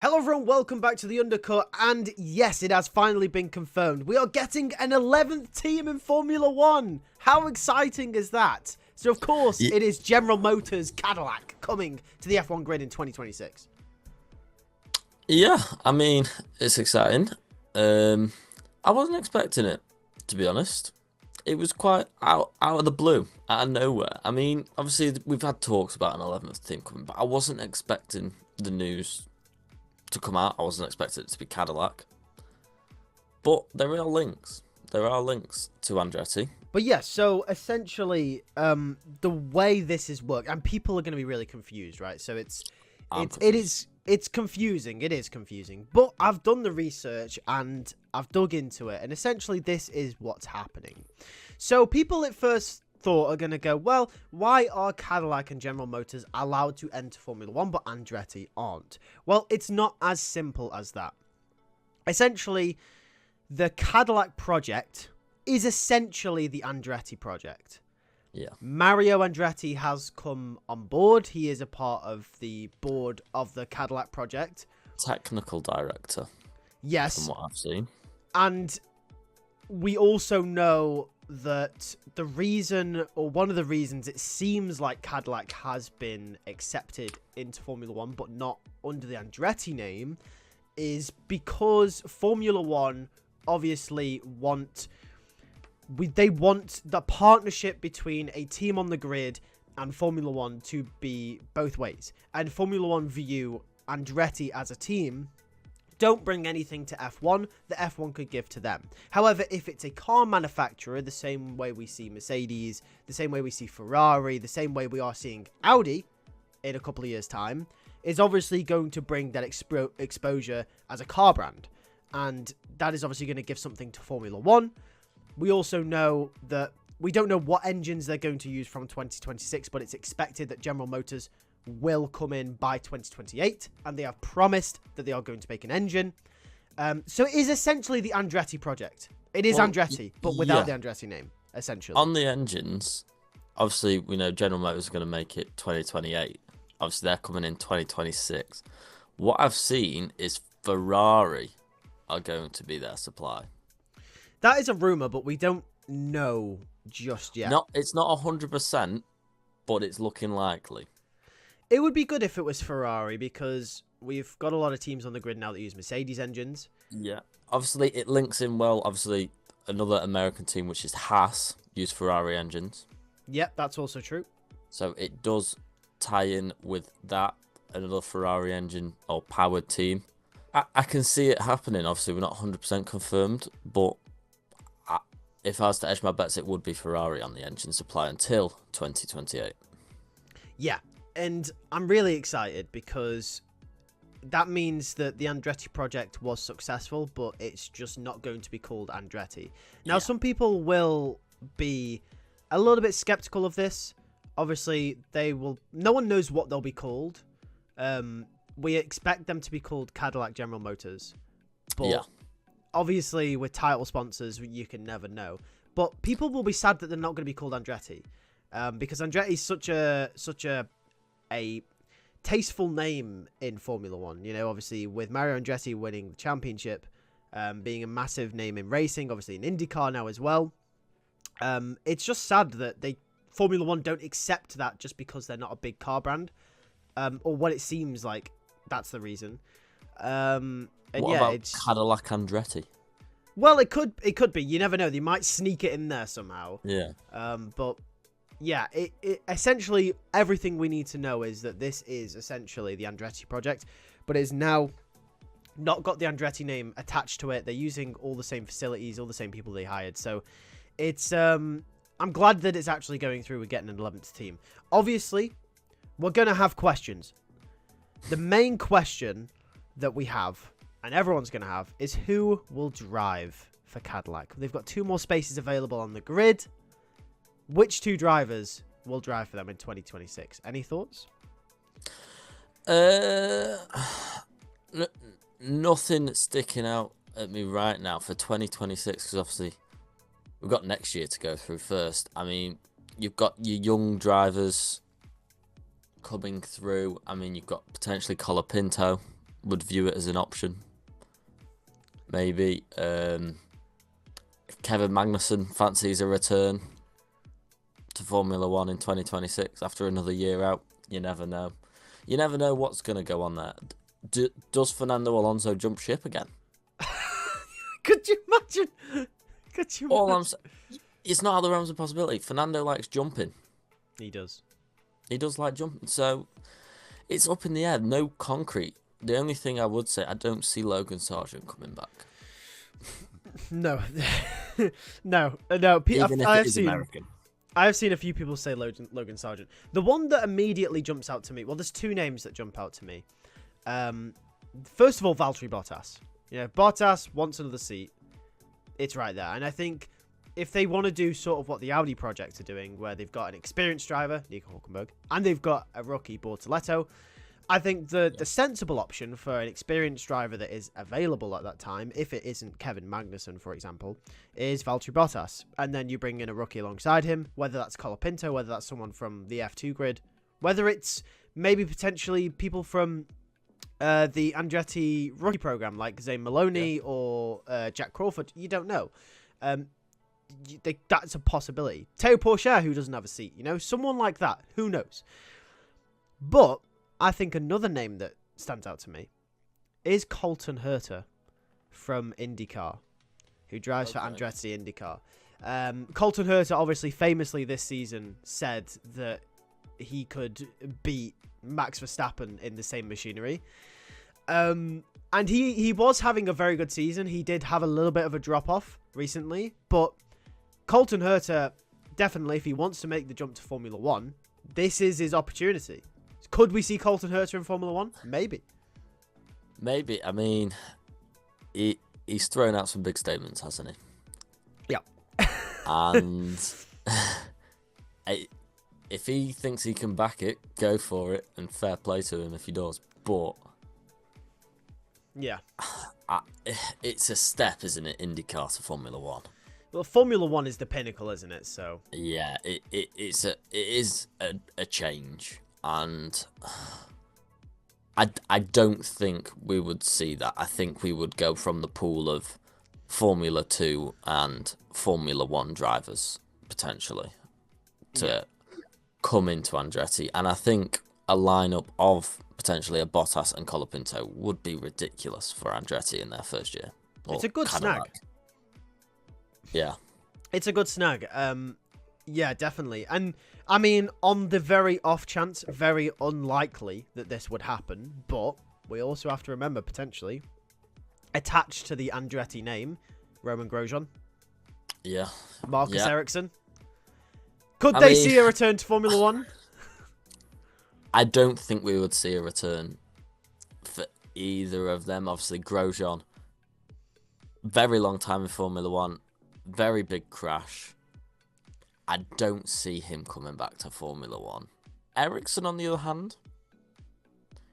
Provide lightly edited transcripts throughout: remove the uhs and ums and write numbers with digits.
Hello everyone, welcome back to the Undercut, and yes, it has finally been confirmed. We are getting an 11th team in Formula 1. How exciting is that? So of course, it is General Motors Cadillac coming to the F1 grid in 2026. Yeah, I mean, it's exciting. I wasn't expecting it, to be honest. It was quite out of the blue, out of nowhere. I mean, obviously we've had talks about an 11th team coming, but I wasn't expecting the news to come out. I wasn't expecting it to be Cadillac. But there are links. There are links to Andretti. But yes, so essentially, the way this is worked, and people are going to be really confused, right? So it's confusing. It is confusing. But I've done the research and I've dug into it, and essentially this is what's happening. So people at first thought are going to go, well, why are Cadillac and General Motors allowed to enter Formula 1 but Andretti aren't? Well, it's not as simple as that. Essentially, the Cadillac project is essentially the Andretti project. Yeah. Mario Andretti has come on board. He is a part of the board of the Cadillac project. Technical director. Yes. From what I've seen. And we also know that the reason, or one of the reasons it seems like Cadillac has been accepted into Formula 1, but not under the Andretti name, is because Formula 1 obviously want the partnership between a team on the grid and Formula 1 to be both ways. And Formula 1 view Andretti as a team don't bring anything to F1 that F1 could give to them. However, if it's a car manufacturer, the same way we see Mercedes, the same way we see Ferrari, the same way we are seeing Audi in a couple of years' time, is obviously going to bring that exposure as a car brand. And that is obviously going to give something to Formula 1. We also know that we don't know what engines they're going to use from 2026, but it's expected that General Motors will come in by 2028, and they have promised that they are going to make an engine. So it is essentially the Andretti project. It is Andretti, but without the Andretti name, essentially. On the engines, obviously, we know General Motors are going to make it 2028. Obviously, they're coming in 2026. What I've seen is Ferrari are going to be their supply. That is a rumor, but we don't know just yet. No, it's not 100%, but it's looking likely. It would be good if it was Ferrari, because we've got a lot of teams on the grid now that use Mercedes engines. Yeah. Obviously, it links in well. Obviously, another American team, which is Haas, use Ferrari engines. Yep, that's also true. So it does tie in with that, another Ferrari engine or powered team. I can see it happening. Obviously, we're not 100% confirmed, but if I was to edge my bets, it would be Ferrari on the engine supply until 2028. Yeah. And I'm really excited because that means that the Andretti project was successful, but it's just not going to be called Andretti. Now, some people will be a little bit skeptical of this. Obviously, no one knows what they'll be called. We expect them to be called Cadillac General Motors. But obviously, with title sponsors, you can never know. But people will be sad that they're not going to be called Andretti. Because Andretti is such a tasteful name in Formula 1. You know, obviously with Mario Andretti winning the championship, being a massive name in racing, obviously in IndyCar now as well. It's just sad that Formula 1 don't accept that just because they're not a big car brand, or what it seems like that's the reason. And what about Cadillac Andretti? Well, it could be. You never know. They might sneak it in there somehow. Yeah. But yeah, it essentially everything we need to know is that this is essentially the Andretti project, but it's now not got the Andretti name attached to it. They're using all the same facilities, all the same people they hired. So it's I'm glad that it's actually going through with getting an 11th team. Obviously, we're going to have questions. The main question that we have, and everyone's going to have, is who will drive for Cadillac. They've got 2 more spaces available on the grid. Which 2 drivers will drive for them in 2026? Any thoughts? Nothing sticking out at me right now for 2026, because obviously we've got next year to go through first. I mean, you've got your young drivers coming through. I mean, you've got potentially Colapinto would view it as an option. Maybe Kevin Magnussen fancies a return to Formula One in 2026 after another year out. You never know. You never know what's going to go on there. Does Fernando Alonso jump ship again? Could you imagine? Could you All I'm imagine? saying, it's not out of the realms of possibility. Fernando likes jumping. He does. He does like jumping. So it's up in the air. No concrete. The only thing I would say, I don't see Logan Sargent coming back. No. No. Even if it is American. I've seen a few people say Logan Sargent. The one that immediately jumps out to me, well, there's two names that jump out to me. First of all, Valtteri Bottas. Bottas wants another seat. It's right there. And I think if they want to do sort of what the Audi project are doing, where they've got an experienced driver, Nico Hülkenberg, and they've got a rookie, Bortoleto, I think the sensible option for an experienced driver that is available at that time, if it isn't Kevin Magnussen, for example, is Valtteri Bottas. And then you bring in a rookie alongside him, whether that's Colapinto, whether that's someone from the F2 grid, whether it's maybe potentially people from the Andretti rookie program, like Zane Maloney or Jack Crawford. You don't know. That's a possibility. Teo Pourchaire, who doesn't have a seat, someone like that. Who knows? But I think another name that stands out to me is Colton Herta from IndyCar, who drives for Andretti IndyCar. Colton Herta, obviously, famously this season said that he could beat Max Verstappen in the same machinery. And he was having a very good season. He did have a little bit of a drop-off recently, but Colton Herta, definitely, if he wants to make the jump to Formula One, this is his opportunity. Could we see Colton Herta in Formula One? Maybe. Maybe. I mean, he's thrown out some big statements, hasn't he? Yeah. And if he thinks he can back it, go for it, and fair play to him if he does. But yeah, it's a step, isn't it, IndyCar to Formula One? Well, Formula One is the pinnacle, isn't it? So yeah, it is a change. And I don't think we would see that. I think we would go from the pool of Formula 2 and Formula 1 drivers, potentially, to come into Andretti. And I think a lineup of potentially a Bottas and Colapinto would be ridiculous for Andretti in their first year. It's a good snag. Yeah. It's a good snag. Yeah, definitely. And I mean, on the very off chance, very unlikely that this would happen, but we also have to remember, potentially, attached to the Andretti name, Roman Grosjean. Yeah. Marcus Ericsson. Could they see a return to Formula One? I don't think we would see a return for either of them. Obviously, Grosjean, very long time in Formula One, very big crash. I don't see him coming back to Formula One. Ericsson, on the other hand,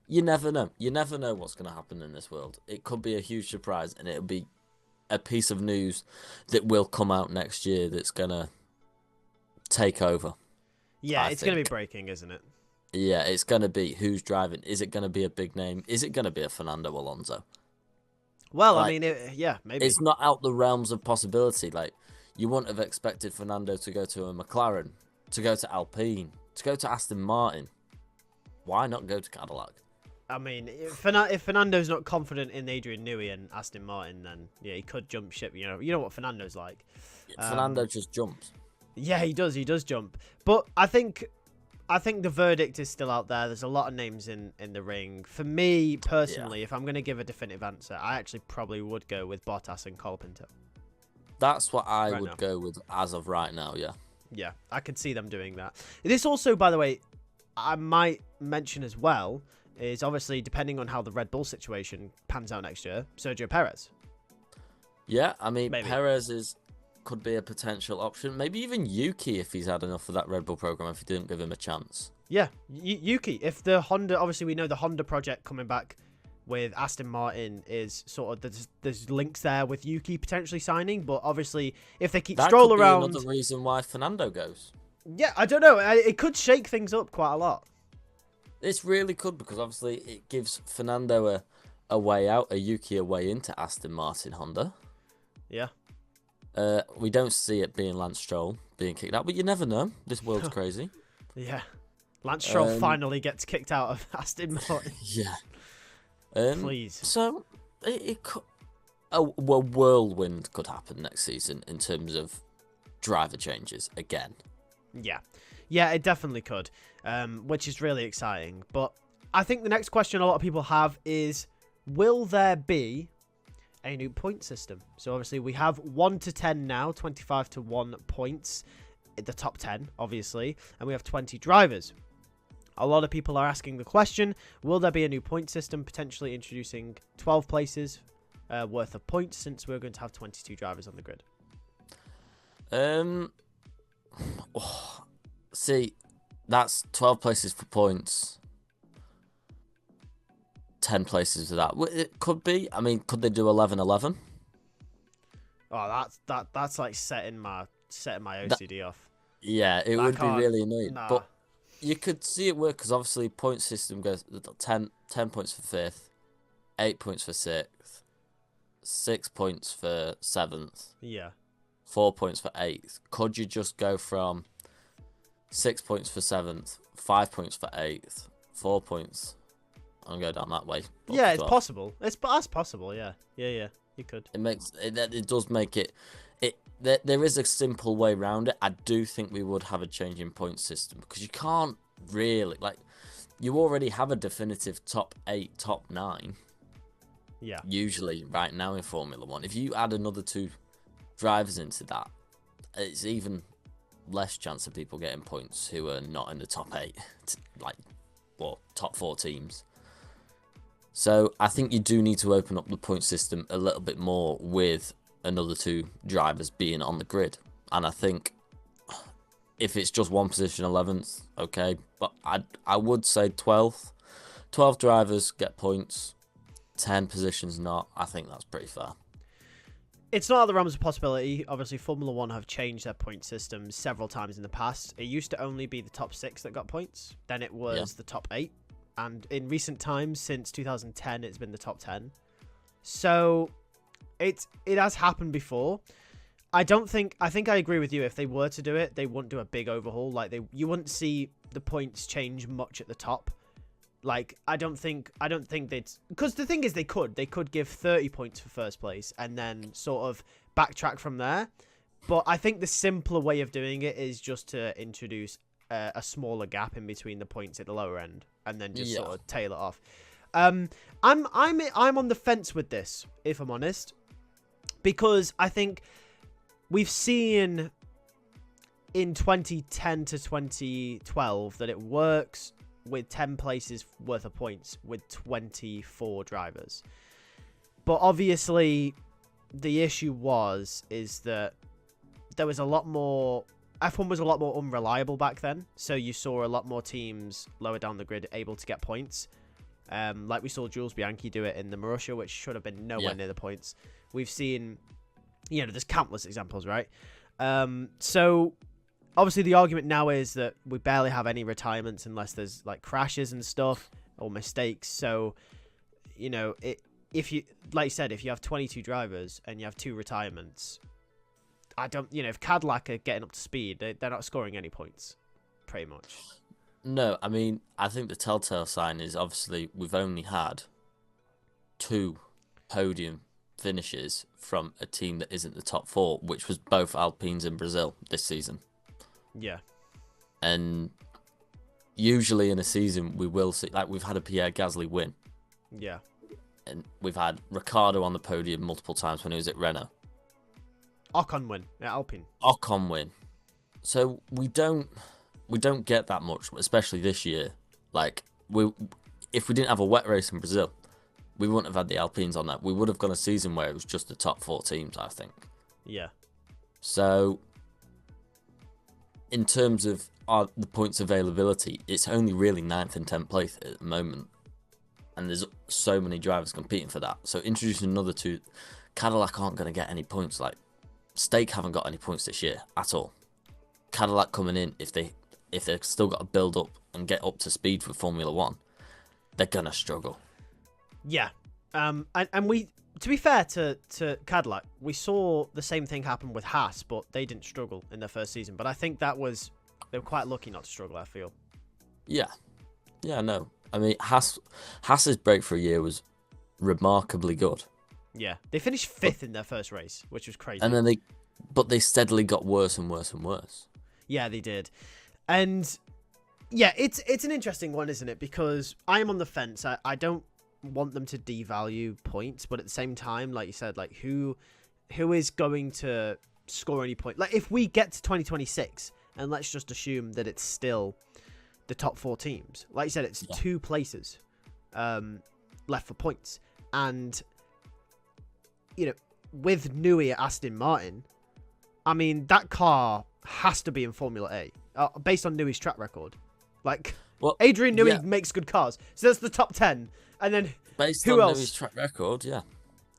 you never know. You never know what's going to happen in this world. It could be a huge surprise, and it'll be a piece of news that will come out next year that's going to take over. Yeah, it's going to be breaking, isn't it? Yeah, it's going to be who's driving. Is it going to be a big name? Is it going to be a Fernando Alonso? Well, I mean, maybe. It's not out the realms of possibility. Like, you wouldn't have expected Fernando to go to a McLaren, to go to Alpine, to go to Aston Martin. Why not go to Cadillac? I mean, if Fernando's not confident in Adrian Newey and Aston Martin, then yeah, he could jump ship. You know what Fernando's like. Fernando just jumps. Yeah, he does. He does jump. But I think the verdict is still out there. There's a lot of names in the ring. For me personally, if I'm going to give a definitive answer, I actually probably would go with Bottas and Colapinto. That's what I would go with as of right now, yeah. Yeah, I could see them doing that. This also, by the way, I might mention as well, is obviously depending on how the Red Bull situation pans out next year, Sergio Perez. Yeah, I mean, Perez could be a potential option. Maybe even Yuki if he's had enough of that Red Bull program, if he didn't give him a chance. Yeah, Yuki. If the Honda, obviously we know the Honda project coming back with Aston Martin is sort of, there's links there with Yuki potentially signing, but obviously if they keep Stroll around... That could be another reason why Fernando goes. Yeah, I don't know. It could shake things up quite a lot. This really could, because obviously it gives Fernando a way out, a Yuki a way into Aston Martin Honda. Yeah. We don't see it being Lance Stroll being kicked out, but you never know. This world's crazy. Yeah. Lance Stroll finally gets kicked out of Aston Martin. Yeah. Please. So it could, a whirlwind could happen next season in terms of driver changes again. Yeah. Yeah, it definitely could, which is really exciting. But I think the next question a lot of people have is, will there be a new point system? So obviously we have 1 to 10 now, 25 to 1 points, the top 10, obviously, and we have 20 drivers. A lot of people are asking the question, will there be a new point system, potentially introducing 12 places worth of points, since we're going to have 22 drivers on the grid? See, that's 12 places for points. 10 places for that. It could be. I mean, could they do 11-11? Oh, that's like setting my OCD off. Yeah, it would be really annoying. Nah. But you could see it work because obviously point system goes 10 points for 5th, 8 points for 6th, 6 points for 7th. Yeah. 4 points for 8th. Could you just go from 6 points for 7th, 5 points for 8th, 4 points, and go down that way? Yeah, it's possible. That's possible. Yeah. You could. It does make it. There is a simple way around it. I do think we would have a change in point system because you can't really you already have a definitive top 8, top 9. Yeah. Usually, right now in Formula One, if you add another 2 drivers into that, it's even less chance of people getting points who are not in the top 8, top 4 teams. So I think you do need to open up the point system a little bit more with another 2 drivers being on the grid. And I think if it's just one position 11th, okay, but I would say 12th. 12 drivers get points, 10 positions not. I think that's pretty fair. It's not out of the realms of possibility. Obviously, Formula One have changed their point system several times in the past. It used to only be the top 6 that got points. Then it was the top 8. And in recent times, since 2010, it's been the top 10. So it has happened before. I think I agree with you. If they were to do it, they wouldn't do a big overhaul. You wouldn't see the points change much at the top. I don't think they'd, because the thing is they could give 30 points for first place and then sort of backtrack from there. But I think the simpler way of doing it is just to introduce a smaller gap in between the points at the lower end and then just sort of tail it off. I'm on the fence with this, if I'm honest, because I think we've seen in 2010 to 2012 that it works with 10 places worth of points with 24 drivers. But obviously the issue is that there was a lot more, F1 was a lot more unreliable back then. So you saw a lot more teams lower down the grid able to get points. Like we saw Jules Bianchi do it in the Marussia, which should have been nowhere near the points. We've seen, there's countless examples, right? So obviously the argument now is that we barely have any retirements unless there's crashes and stuff or mistakes. So, if you, like you said, if you have 22 drivers and you have 2 retirements, if Cadillac are getting up to speed, they're not scoring any points, pretty much. No, I mean, I think the telltale sign is obviously we've only had 2 podium finishes from a team that isn't the top 4, which was both Alpines in Brazil this season. Yeah. And usually in a season we will see, we've had a Pierre Gasly win. Yeah. And we've had Ricciardo on the podium multiple times when he was at Renault. Ocon win at Alpine. Ocon win. So we don't get that much, especially this year. If we didn't have a wet race in Brazil, we wouldn't have had the Alpines on that. We would have gone a season where it was just the top 4 teams, I think. Yeah. So in terms of the points availability, it's only really 9th and 10th place at the moment. And there's so many drivers competing for that. So introducing another 2, Cadillac aren't going to get any points. Stake haven't got any points this year at all. Cadillac coming in, if they've still got to build up and get up to speed for Formula One, they're going to struggle. Yeah. And we, to be fair to Cadillac, we saw the same thing happen with Haas, but they didn't struggle in their first season. But I think they were quite lucky not to struggle, I feel. Yeah. Yeah, no. I mean, Haas's breakthrough year was remarkably good. Yeah, they finished 5th in their first race, which was crazy. And then they steadily got worse and worse and worse. Yeah, they did. And yeah, it's an interesting one, isn't it? Because I am on the fence. I don't want them to devalue points, but at the same time, like you said, like who is going to score any point? Like if we get to 2026, and let's just assume that it's still the top 4 teams. Like you said, it's 2 places left for points. And, you know, with Newey at Aston Martin, I mean, that car has to be in Formula A based on Newey's track record. Like, well, Adrian Newey makes good cars. So that's the top 10. And then based who on else? Newey's track record, yeah.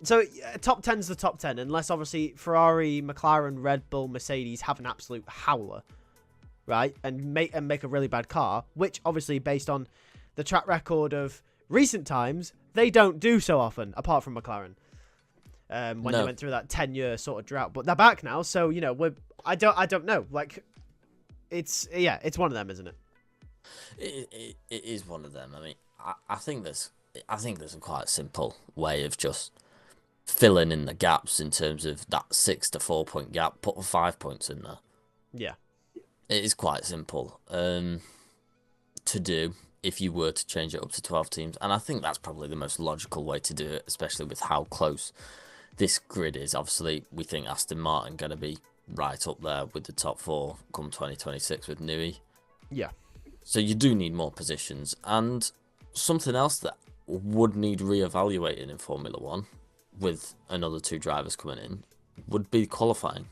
So top 10's the top 10, unless obviously Ferrari, McLaren, Red Bull, Mercedes have an absolute howler, right? And make a really bad car, which obviously based on the track record of recent times, they don't do so often, apart from McLaren. When they went through that 10-year sort of drought, but they're back now. So you know, I don't know. Like, it's one of them, isn't it? It is one of them. I mean, I think there's a quite simple way of just filling in the gaps in terms of that 6 to 4 point gap. Put 5 points in there. Yeah, it is quite simple to do if you were to change it up to 12 teams, and I think that's probably the most logical way to do it, especially with how close this grid is. Obviously, we think Aston Martin going to be right up there with the top 4 come 2026 with Newey. Yeah. So you do need more positions, and something else that would need reevaluating in Formula One, with another 2 drivers coming in, would be qualifying.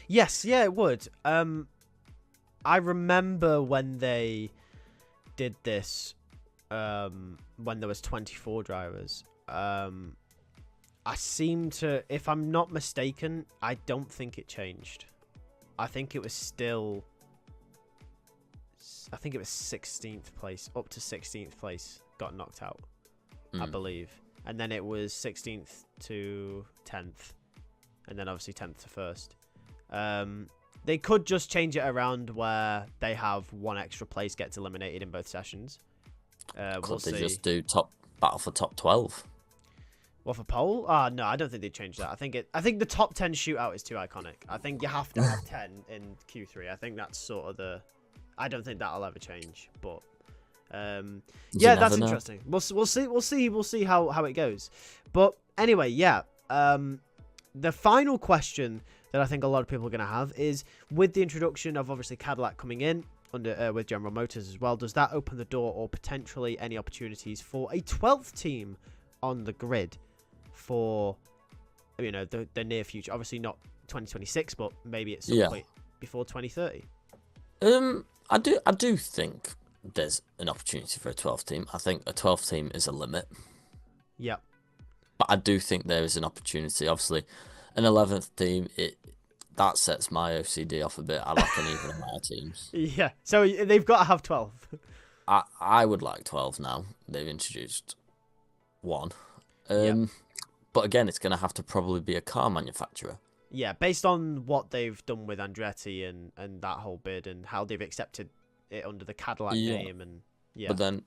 Yes, yeah, it would. I remember when they did this, when there was 24 drivers. I seem to, if I'm not mistaken, I don't think it changed. I think it was still, I think it was 16th place, up to 16th place got knocked out, I believe. And then it was 16th to 10th, and then obviously 10th to 1st. They could just change it around where they have one extra place gets eliminated in both sessions. Could they just do battle for top 12? What, for pole? No, I don't think they'd change that. I think the top 10 shootout is too iconic. I think you have to have 10 in Q3. I think that's sort of I don't think that'll ever change. But yeah, that's interesting. We'll see how it goes. But anyway, yeah. The final question that I think a lot of people are going to have is, with the introduction of obviously Cadillac coming in under with General Motors as well, does that open the door or potentially any opportunities for a 12th team on the grid for, you know, the near future? Obviously not 2026, but maybe at some point before 2030. I do think there's an opportunity for a 12th team. I think a 12th team is a limit. Yeah. But I do think there is an opportunity. Obviously, an 11th team, that sets my OCD off a bit. I like an even amount of teams. Yeah, so they've got to have 12. I would like 12 now. They've introduced 1. But again, it's going to have to probably be a car manufacturer. Yeah, based on what they've done with Andretti and that whole bid and how they've accepted it under the Cadillac name. And But then,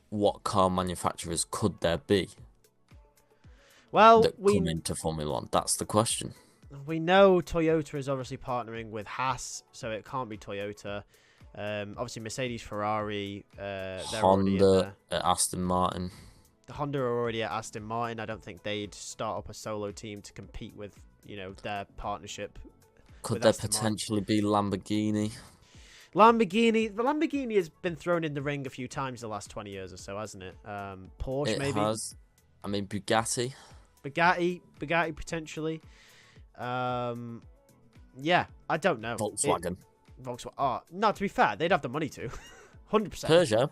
what car manufacturers could there be? Well, that come into Formula One? That's the question. We know Toyota is obviously partnering with Haas, so it can't be Toyota. Obviously, Mercedes, Ferrari, they're already in there. At Aston Martin. The Honda are already at Aston Martin. I don't think they'd start up a solo team to compete with, you know, their partnership. Could there potentially be Lamborghini? Lamborghini has been thrown in the ring a few times the last 20 years or so, hasn't it? Porsche, maybe. It has. I mean, Bugatti potentially. Yeah, I don't know. Volkswagen. Oh, no, to be fair, they'd have the money to. 100%. Peugeot.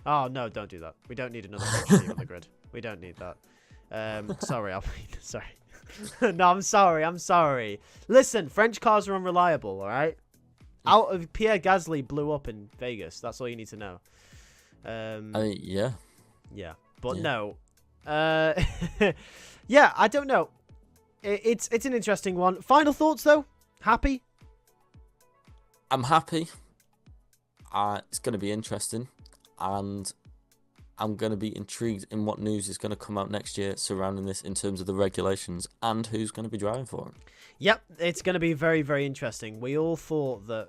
Oh, no, don't do that. We don't need another French team on the grid. We don't need that. Sorry, sorry. No, I'm sorry. Listen, French cars are unreliable, all right? Pierre Gasly blew up in Vegas. That's all you need to know. Yeah. Yeah. But no, Yeah, I don't know. It's an interesting one. Final thoughts though? Happy? I'm happy. It's going to be interesting, and I'm going to be intrigued in what news is going to come out next year surrounding this in terms of the regulations and who's going to be driving for it. Yep, it's going to be very, very interesting. We all thought that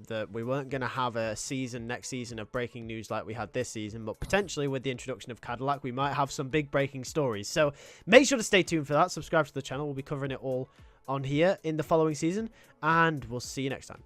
that we weren't going to have a next season of breaking news like we had this season, but potentially with the introduction of Cadillac, we might have some big breaking stories. So make sure to stay tuned for that. Subscribe to the channel. We'll be covering it all on here in the following season, and we'll see you next time.